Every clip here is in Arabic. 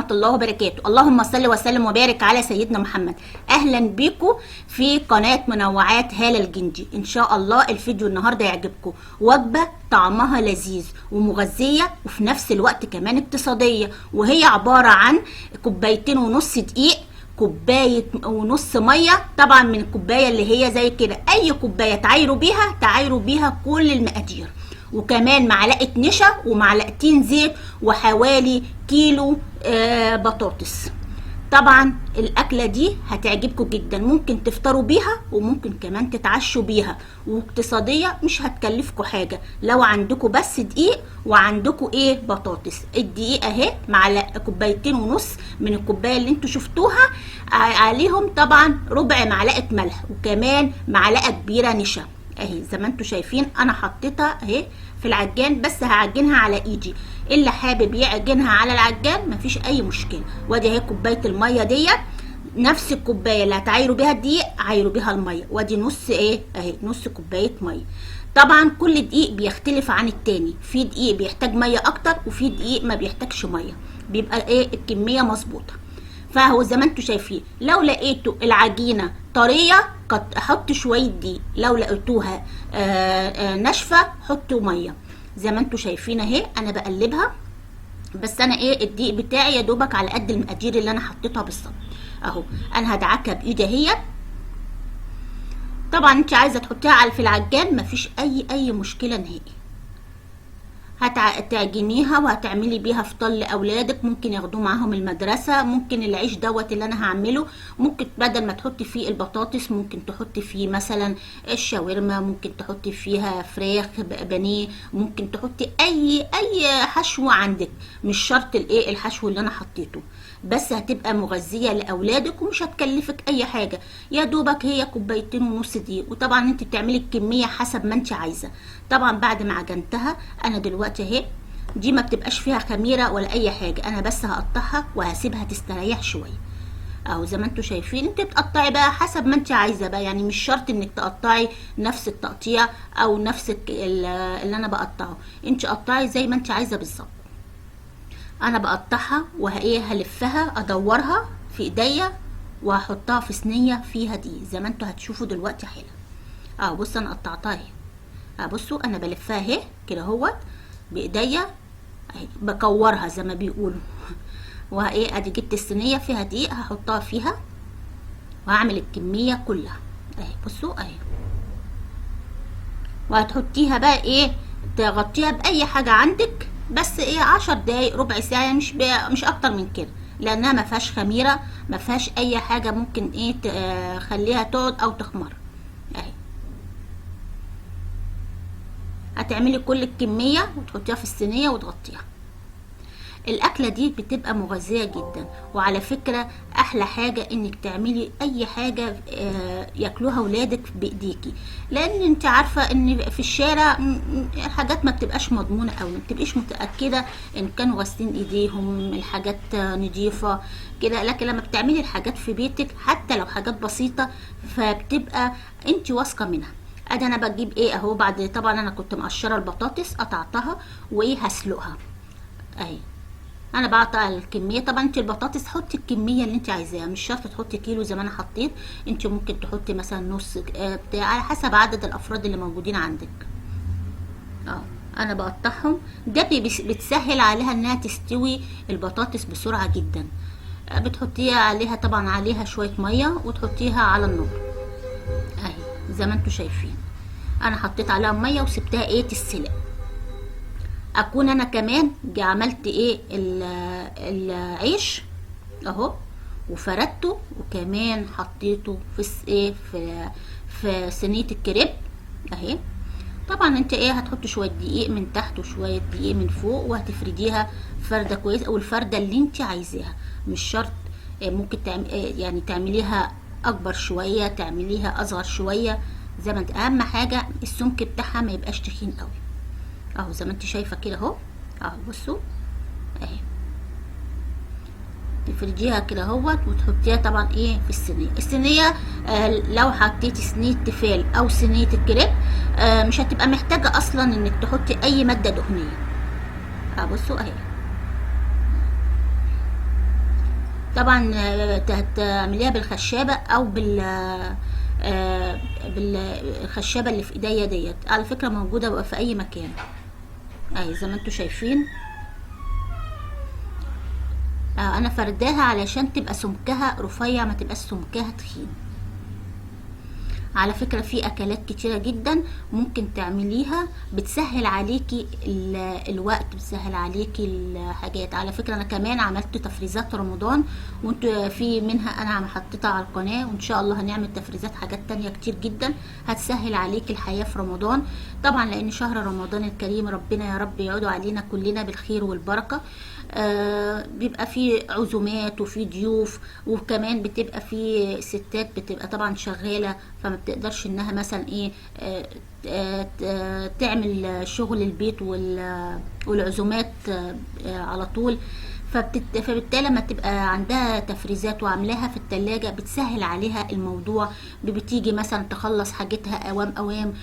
ورحمة الله وبركاته. اللهم صل وسلم وبارك على سيدنا محمد. اهلا بيكم في قناة منوعات هالة الجندي. ان شاء الله الفيديو النهاردة يعجبكم. وجبة طعمها لذيذ ومغذية وفي نفس الوقت كمان اقتصادية، وهي عبارة عن 2.5 كوباية دقيق، 1.5 كوباية مية، طبعا من الكوباية اللي هي زي كده، اي كوباية تعايروا بيها كل المقادير، وكمان معلقة نشا ومعلقتين زيت وحوالي كيلو بطاطس. طبعا الاكلة دي هتعجبكم جدا، ممكن تفطروا بيها وممكن كمان تتعشوا بيها، واقتصادية مش هتكلفكم حاجة لو عندكم بس دقيق وعندكم بطاطس. الدقيق اهي معلقة 2.5 كوباية من الكوباية اللي انتوا شفتوها، عليهم طبعا ربع معلقة ملح وكمان معلقة كبيرة نشا اهي زي ما انتوا شايفين. انا حطيتها اهي في العجان، بس هعجنها على ايدي، اللي حابب يعجنها على العجان مفيش اي مشكله. وادي اهي كوبايه الميه ديت، نفس الكوبايه اللي هتعايروا بيها الدقيق عايروا بيها الميه، وادي نص اهي نص كوبايه ميه. طبعا كل دقيق بيختلف عن التاني، في دقيق بيحتاج ميه اكتر وفي دقيق ما بيحتاجش ميه، بيبقى الكميه مظبوطه. فهو زي ما انتوا شايفين، لو لقيتوا العجينه طريه قد احط شويه دقيق، لو لقيتوها ناشفه حطوا ميه. زي ما انتوا شايفين اهي انا بقلبها، بس انا الدقيق بتاعي يا دوبك على قد المقادير اللي انا حطيتها بالظبط اهو. انا هدعكها بايدي اهي. طبعا انت عايزه تحطيها في العجان مفيش اي مشكله نهائي. هتعجنيها وهتعملي بيها فطار لاولادك، ممكن ياخدوه معاهم المدرسه. ممكن العيش دوت اللي انا هعمله، ممكن بدل ما تحطي فيه البطاطس ممكن تحطي فيه مثلا الشاورما، ممكن تحطي فيها فراخ بانيه، ممكن تحطي اي حشو عندك، مش شرط الحشو اللي انا حطيته، بس هتبقى مغذيه لاولادك ومش هتكلفك اي حاجه. يا دوبك هي 2.5 كوباية دقيق، وطبعا انت بتعملي الكميه حسب ما انت عايزه. طبعا بعد ما عجنتها انا دلوقتي اهي، دي ما بتبقاش فيها خميره ولا اي حاجه، انا بس هقطعها وهسيبها تستريح شويه اهو. زي ما انتوا شايفين انت بتقطعي بقى حسب ما انت عايزه بقى، يعني مش شرط انك تقطعي نفس التقطيع او نفس اللي انا بقطعه، انت قطعي زي ما انت عايزه بالظبط. انا بقطعها هلفها ادورها في ايديا وهحطها في صينيه فيها دي زي ما انتوا هتشوفوا دلوقتي حالا اهو. بصوا انا قطعتها اهي، بصوا انا بلفها اهي كده اهوت بايديا اهي، بكورها زي ما بيقولوا ادي جبت الصينيه فيها دقيق هحطها فيها وهعمل الكميه كلها اهي. بصوا اهي، وهتحطيها بقى تغطيها باي حاجه عندك، بس 10 دقايق ربع ساعه، مش اكتر من كده، لانها ما فيهاش خميره، ما فيهاش اي حاجه ممكن تخليها تقعد او تخمر اهي. هتعملي كل الكميه وتحطيها في الصينيه وتغطيها. الاكله دي بتبقى مغذيه جدا، وعلى فكره احلى حاجه انك تعملي اي حاجه ياكلوها ولادك بايديكي، لان انت عارفه ان في الشارع الحاجات ما بتبقاش مضمونه قوي، ما بتبقيش متاكده ان كانوا غاسلين ايديهم، الحاجات نضيفه كده. لكن لما بتعملي الحاجات في بيتك حتى لو حاجات بسيطه فبتبقى انت واثقه منها. ادي انا بجيب اهو، بعد طبعا انا كنت مقشره البطاطس قطعتها هسلقها اهي. انا بقطع الكميه، طبعا انت البطاطس حطي الكميه اللي انت عايزاها، مش شرط تحطي كيلو زي ما انا حطيت، انت ممكن تحطي مثلا نص بتاع على حسب عدد الافراد اللي موجودين عندك انا بقطعهم. ده بتسهل عليها انها تستوي البطاطس بسرعه جدا. بتحطيها عليها طبعا عليها شويه ميه وتحطيها على النار اهي زي ما انتوا شايفين. انا حطيت عليها ميه وسبتها تتسلق. اكون انا كمان عملت العيش اهو وفردته، وكمان حطيته في صينيه الكريب اهي. طبعا انت هتحطي شويه دقيق من تحت وشويه دقيق من فوق، وهتفرديها فرده كويس، او الفرده اللي انت عايزاها، مش شرط ممكن يعني تعمليها اكبر شويه، تعمليها اصغر شويه زي ما انت. اهم حاجه السمك بتاعها ما يبقاش تخين قوي اهو زي ما انت شايفه كده اهو بصوا اهي. تفرديها كده اهوت وتحطيها طبعا في الصينيه. لو حطيتي صينيه تيفال او صينيه الكريب مش هتبقى محتاجه اصلا انك تحطي اي ماده دهنيه بصوا اهي. طبعا تعمليها بالخشابة او بالخشابة اللي في ايديا ديت، على فكرة موجودة بقى في اي مكان اهي زي ما انتوا شايفين. انا فرداها علشان تبقى سمكها رفيع، ما تبقاش سمكها تخين. على فكرة في اكلات كتيرة جدا ممكن تعمليها بتسهل عليكي الوقت، بتسهل عليكي الحاجات. على فكرة انا كمان عملت تفريزات رمضان، وانتوا في منها انا حطيتها على القناة، وان شاء الله هنعمل تفريزات حاجات تانية كتير جدا هتسهل عليكي الحياة في رمضان. طبعا لان شهر رمضان الكريم ربنا يا رب يعود علينا كلنا بالخير والبركة. بيبقى في عزومات وفي ضيوف، وكمان بتبقى في ستات بتبقى طبعا شغالة، فما بتقدرش انها مثلا ايه تعمل شغل البيت والعزومات على طول. فبالتالي لما تبقى عندها تفريزات وعاملاها في التلاجة بتسهل عليها الموضوع. بتيجي مثلا تخلص حاجتها اوام اوام،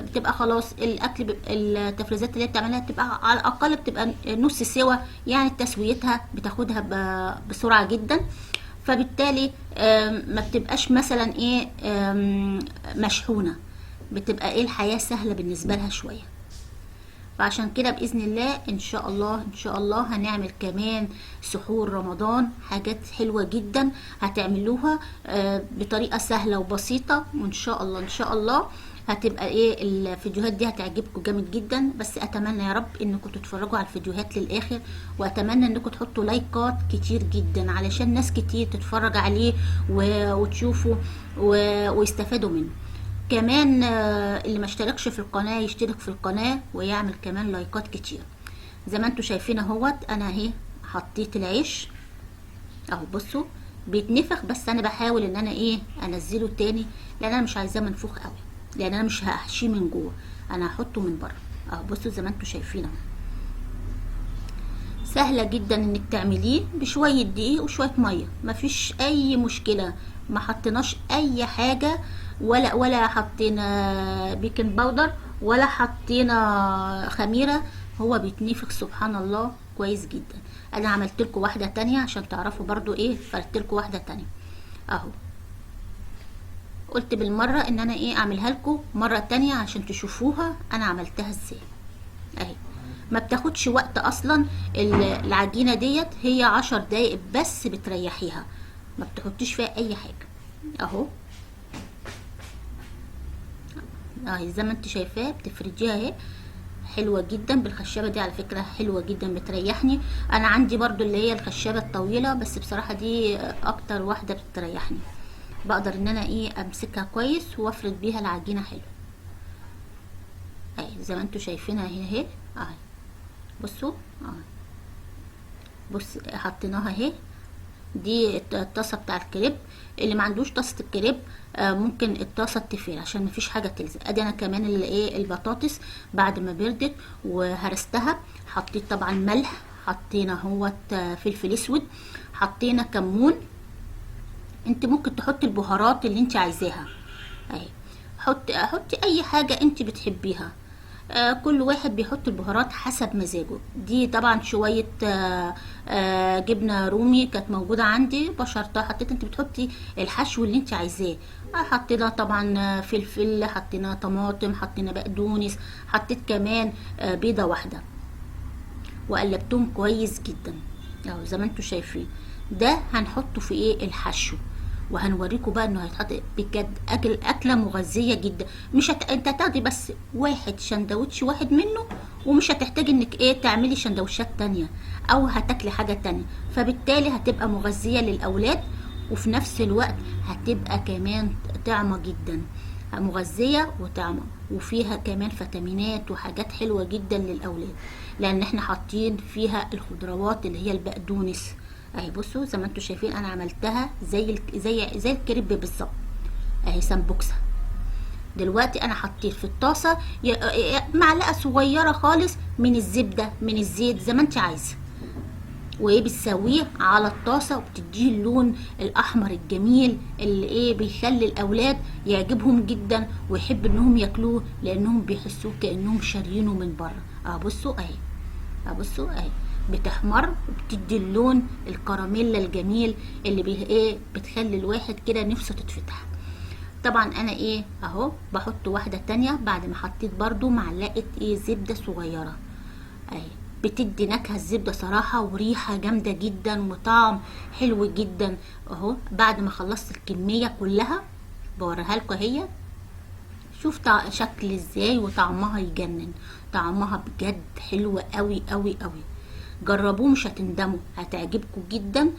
بتبقى خلاص الاكل التفريزات اللي بتعملها بتبقى على الاقل بتبقى نص سوا، يعني تسويتها بتاخدها بسرعة جدا. فبالتالي ما بتبقاش مثلا ايه مشحونة، بتبقى ايه الحياة سهلة بالنسبة لها شوية. فعشان كده باذن الله ان شاء الله ان شاء الله هنعمل كمان سحور رمضان، حاجات حلوه جدا هتعملوها بطريقه سهله وبسيطه، وان شاء الله ان شاء الله هتبقى ايه الفيديوهات دي هتعجبكم جامد جدا. بس اتمنى يا رب انكم تتفرجوا على الفيديوهات للاخر، واتمنى انكم تحطوا لايكات كتير جدا علشان ناس كتير تتفرج عليه وتشوفوا ويستفادوا منه. كمان اللي ما اشتركش في القناة يشترك في القناة ويعمل كمان لايكات كتير. زي ما انتوا شايفين اهوت، انا اهي حطيت العيش اهو، بصوا بيتنفخ، بس انا بحاول ان انا ايه انزله تاني، لان انا مش عايزاه منفوخ قوي، لان انا مش هحشيه من جوه، انا هحطه من بره اهو. بصوا زي ما انتوا شايفين اهو، سهله جدا انك تعمليه بشويه دقيق وشويه ميه، مفيش اي مشكله. ما حطيناش اي حاجه، ولا حطينا بيكنج باودر ولا حطينا خميره، هو بيتنفخ سبحان الله كويس جدا. انا عملت لكم واحده تانية عشان تعرفوا برضو ايه، فردت لكم واحده تانية اهو. قلت بالمره ان انا ايه اعملها لكم مره تانية عشان تشوفوها انا عملتها ازاي اهي. ما بتاخدش وقت اصلا، العجينه ديت هي 10 دقايق بس بتريحيها، ما بتحطيش فيها اي حاجه اهو. اهي زي ما انت شايفاه بتفرديها اهي، حلوه جدا بالخشابه دي، على فكره حلوه جدا بتريحني. انا عندي برضو اللي هي الخشابه الطويله، بس بصراحه دي اكتر واحده بتريحني، بقدر ان انا ايه امسكها كويس وافرد بيها العجينه حلو اهي زي ما انتوا شايفينها اهي اهي. بصوا بص حطيناها اهي. دي الطاسه بتاع الكريب، اللي ما عندوش طاسه الكريب ممكن الطاسه التيفال عشان ما فيش حاجه تلزق. ادي انا كمان اللي ايه البطاطس بعد ما بردت وهرستها، حطيت طبعا ملح، حطينا اهوت فلفل اسود، حطينا كمون. انت ممكن تحطي البهارات اللي انت عايزاها اهي، حطي اي حاجه انت بتحبيها. كل واحد بيحط البهارات حسب مزاجه. دي طبعا شوية جبنة رومي كانت موجودة عندي بشرتها، حطيت. انت بتحطي الحشو اللي انت عايزاه. حطينا طبعا فلفل، حطينا طماطم، حطينا بقدونس، حطيت كمان بيضة واحدة، وقلبتهم كويس جدا اهو زي ما انتوا شايفين. ده هنحطه في ايه الحشو، وهنوريكم بقى انه هيتحط بجد اكله مغذيه جدا. مش انت هتاخدي بس واحد شندوتش واحد منه، ومش هتحتاجي انك ايه تعملي شندوتشات تانية او هتاكلي حاجه تانية. فبالتالي هتبقى مغذيه للاولاد، وفي نفس الوقت هتبقى كمان طعمه جدا، مغذيه وطعمه، وفيها كمان فيتامينات وحاجات حلوه جدا للاولاد، لان احنا حاطين فيها الخضروات اللي هي البقدونس اهي. بصوا زي ما انتوا شايفين انا عملتها زي الكريب بالظبط اهي، سمبوكسه. دلوقتي انا حطيت في الطاسه معلقه صغيره خالص من الزبده من الزيت زي ما انت عايزه، وايه بتسويه على الطاسه وبتديه اللون الاحمر الجميل اللي ايه بيخلي الاولاد يعجبهم جدا ويحب انهم ياكلوه، لانهم بيحسوه كانهم شاريينه من بره. بصوا اهي، بصوا اهي بتحمر وبتدي اللون الكراميلا الجميل اللي بتخلي الواحد كده نفسه تتفتح. طبعا انا اهو بحط واحدة تانية بعد ما حطيت برضو معلقة زبدة صغيرة اهي. بتدي نكهة الزبدة صراحة وريحة جامدة جدا وطعم حلو جدا اهو. بعد ما خلصت الكمية كلها بوريها لكم اهي. شوف شكل ازاي وطعمها يجنن، طعمها بجد حلو قوي قوي قوي. جربوه مش هتندموا، هتعجبكم جدا.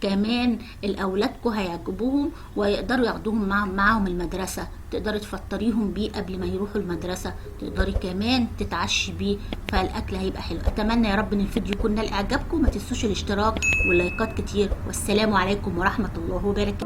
كمان الاولادكم هيعجبوهم ويقدروا ياخدوهم معاهم المدرسه، تقدري تفطريهم بيه قبل ما يروحوا المدرسه، تقدري كمان تتعشي بيه، فالاكل هيبقى حلو. اتمنى يا رب ان الفيديو يكون نال اعجابكم. ما تنسوش الاشتراك واللايكات كتير، والسلام عليكم ورحمه الله وبركاته.